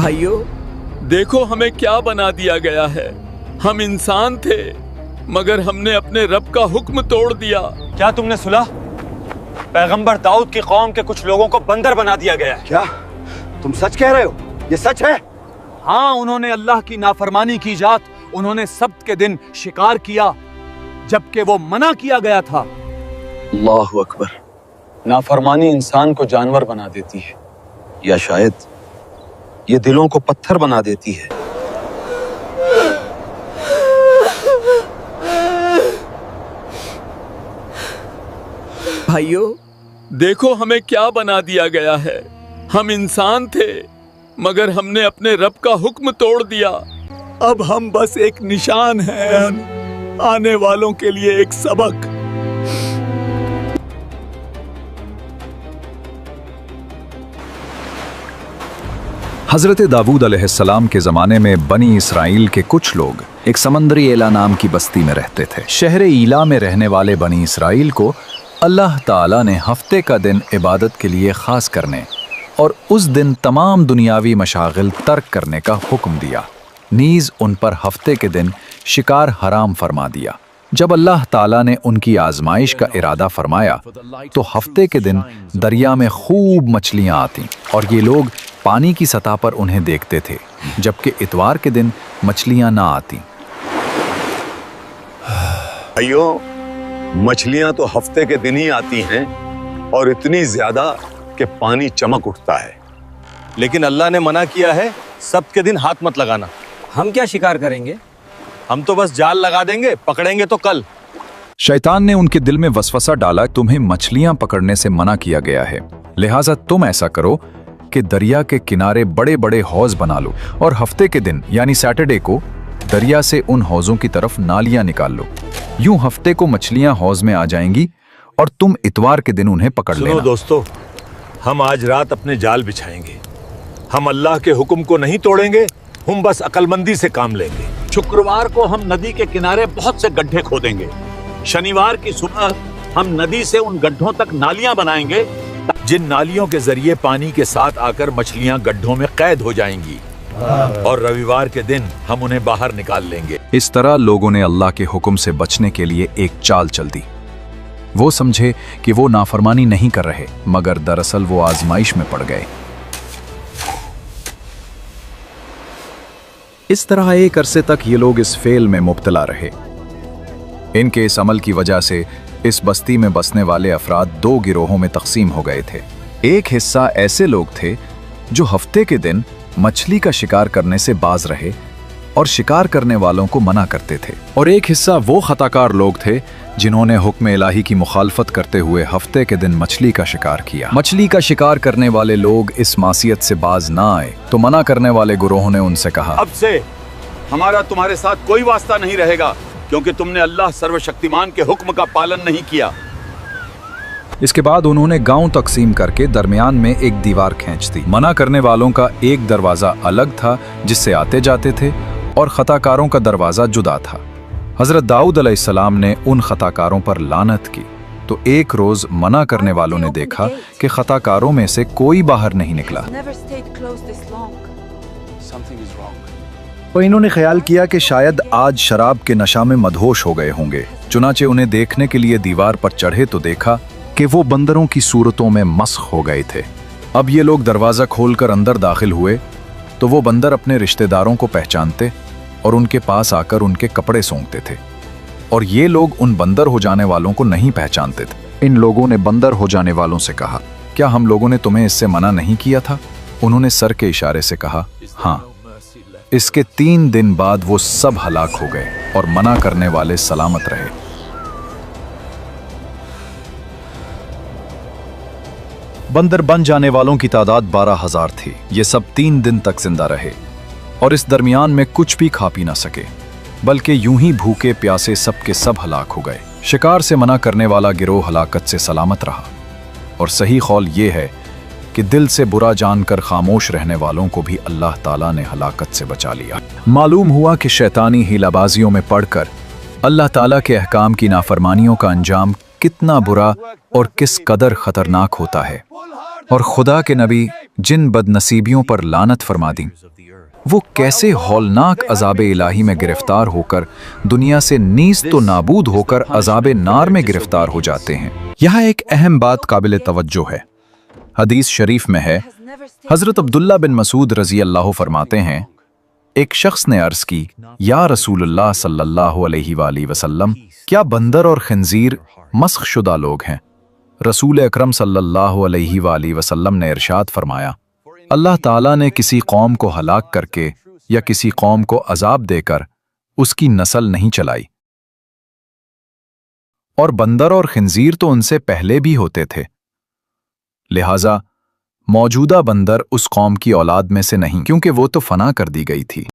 भाइयों, देखो हमें क्या बना दिया गया है। हम इंसान थे मगर हमने अपने रब का हुक्म तोड़ दिया। क्या तुमने सुना? पैगंबर दाऊद की कौम के कुछ लोगों को बंदर बना दिया गया है। क्या तुम सच कह रहे हो? ये सच है? हाँ, उन्होंने अल्लाह की नाफरमानी की जात, उन्होंने सब्त के दिन शिकार किया जबकि वो मना किया गया था। अल्लाहु अकबर। नाफरमानी इंसान को जानवर बना देती है, या शायद ये दिलों को पत्थर बना देती है। भाइयों, देखो हमें क्या बना दिया गया है। हम इंसान थे मगर हमने अपने रब का हुक्म तोड़ दिया। अब हम बस एक निशान हैं, आने वालों के लिए एक सबक। हज़रत दाऊद अलैहिस्सलाम के ज़माने में बनी इसराइल के कुछ लोग एक समंदरी एला नाम की बस्ती में रहते थे। शहर ईला में रहने वाले बनी इसराइल को अल्लाह ताला ने हफ्ते का दिन इबादत के लिए ख़ास करने और उस दिन तमाम दुनियावी मशागिल तर्क करने का हुक्म दिया। नीज़ उन पर हफ्ते के दिन शिकार हराम फरमा दिया। जब अल्लाह ताला ने उनकी आजमाइश का इरादा फरमाया तो हफ्ते के दिन दरिया में खूब मछलियाँ आतीं और ये लोग पानी की सतह पर उन्हें देखते थे, जबकि इतवार के दिन मछलियाँ ना आतीं। भाइयों, मछलियाँ तो हफ्ते के दिन ही आती हैं और इतनी ज्यादा कि पानी चमक उठता है। लेकिन अल्लाह ने मना किया है सब्त के दिन हाथ मत लगाना। हम क्या शिकार करेंगे? हम तो बस जाल लगा देंगे, पकड़ेंगे तो कल। शैतान ने उनके दिल में वसवसा डाला, तुम्हें मछलियां पकड़ने से मना किया गया है, लिहाजा तुम ऐसा करो कि दरिया के किनारे बड़े बड़े हौज बना लो और हफ्ते के दिन यानी सैटरडे को दरिया से उन हौजों की तरफ नालियां निकाल लो। यूं हफ्ते को मछलियां हौज में आ जाएंगी और तुम इतवार के दिन उन्हें पकड़ लेना। दोस्तों, हम आज रात अपने जाल बिछाएंगे। हम अल्लाह के हुक्म को नहीं तोड़ेंगे, हम बस अक्लमंदी से काम लेंगे। शुक्रवार को हम नदी के किनारे बहुत से गड्ढे खोदेंगे। शनिवार की सुबह हम नदी से उन गड्ढों तक नालियां बनाएंगे, जिन नालियों के जरिए पानी के साथ आकर मछलियां गड्ढों में कैद हो जाएंगी, और रविवार के दिन हम उन्हें बाहर निकाल लेंगे। इस तरह लोगों ने अल्लाह के हुक्म से बचने के लिए एक चाल चल दी। वो समझे कि वो नाफरमानी नहीं कर रहे, मगर दरअसल वो आजमाइश में पड़ गए। इस तरह एक अरसे तक ये लोग इस फेल में मुब्तला रहे। इनके इस अमल की वजह से इस बस्ती में बसने वाले अफराद दो गिरोहों में तकसीम हो गए थे। एक हिस्सा ऐसे लोग थे जो हफ्ते के दिन मछली का शिकार करने से बाज रहे और शिकार करने वालों को मना करते थे, और एक हिस्सा वो खताकार लोग थे जिन्होंने हुक्म इलाही की मुखालफत करते हुए हफ्ते के दिन मछली का शिकार किया। मछली का शिकार करने वाले लोग इस मासियत से बाज ना आए तो मना करने वाले गुरोह ने उनसे कहा, अब से हमारा तुम्हारे साथ कोई वास्ता नहीं रहेगा, क्योंकि तुमने अल्लाह सर्वशक्तिमान के हुक्म का पालन नहीं किया। इसके बाद उन्होंने गांव तकसीम करके दरमियान में एक दीवार खींच दी। मना करने वालों का एक दरवाजा अलग था जिससे आते जाते थे, और खताकारों का दरवाजा जुदा था। हजरत दाऊद अलैहिस्सलाम ने उन खताकारों पर लानत की तो एक रोज मना करने वालों ने देखा कि खताकारों में से कोई बाहर नहीं निकला। तो इन्होंने ख्याल किया कि शायद आज शराब के नशा में मदहोश हो गए होंगे। चुनाचे उन्हें देखने के लिए दीवार पर चढ़े तो देखा कि वो बंदरों की सूरतों में मस्ख हो गए थे। अब ये लोग दरवाजा खोलकर अंदर दाखिल हुए तो वो बंदर अपने रिश्तेदारों को पहचानते और उनके पास आकर उनके कपड़े सूंघते थे, और ये लोग उन बंदर हो जाने वालों को नहीं पहचानते थे। इन लोगों ने बंदर हो जाने वालों से कहा, क्या हम लोगों ने तुम्हें इससे मना नहीं किया था? उन्होंने सर के इशारे से कहा, हाँ। इसके 3 दिन बाद वो सब हलाक हो गए और मना करने वाले सलामत रहे। बंदर बन जाने वालों की तादाद 12,000 थी। ये सब 3 दिन तक जिंदा रहे और इस दरमियान में कुछ भी खा पी ना सके, बल्कि यूं ही भूखे प्यासे सब के सब हलाक हो गए। शिकार से मना करने वाला गिरोह हलाकत से सलामत रहा, और सही कौल ये है कि दिल से बुरा जानकर खामोश रहने वालों को भी अल्लाह ताला ने हलाकत से बचा लिया। मालूम हुआ कि शैतानी हीलाबाजियों में पड़कर अल्लाह ताला के अहकाम की नाफरमानियों का अंजाम कितना बुरा और किस कदर खतरनाक होता है, और खुदा के नबी जिन बदनसीबियों पर लानत फरमा दी, वो कैसे हौलनाक अजाब इलाही में गिरफ्तार होकर दुनिया से नीस तो नाबूद होकर अजाब नार में गिरफ्तार हो जाते हैं। यहाँ एक अहम बात काबिल तवज्जो है। हदीस शरीफ में है, हजरत अब्दुल्ला बिन मसूद रजी अल्लाह फरमाते हैं, एक शख्स ने अर्ज की, या रसूलुल्लाह सल्लल्लाहु अलैहि वसल्लम, क्या बंदर और खंजीर मस्ख शुदा लोग हैं? रसूल अकरम सल्लल्लाहु अलैहि वसल्लम ने इरशाद फरमाया, अल्लाह ताला ने किसी कौम को हलाक करके या किसी कौम को अजाब देकर उसकी नस्ल नहीं चलाई, और बंदर और खंजीर तो उनसे पहले भी होते थे, लिहाजा मौजूदा बंदर उस कौम की औलाद में से नहीं, क्योंकि वो तो फना कर दी गई थी।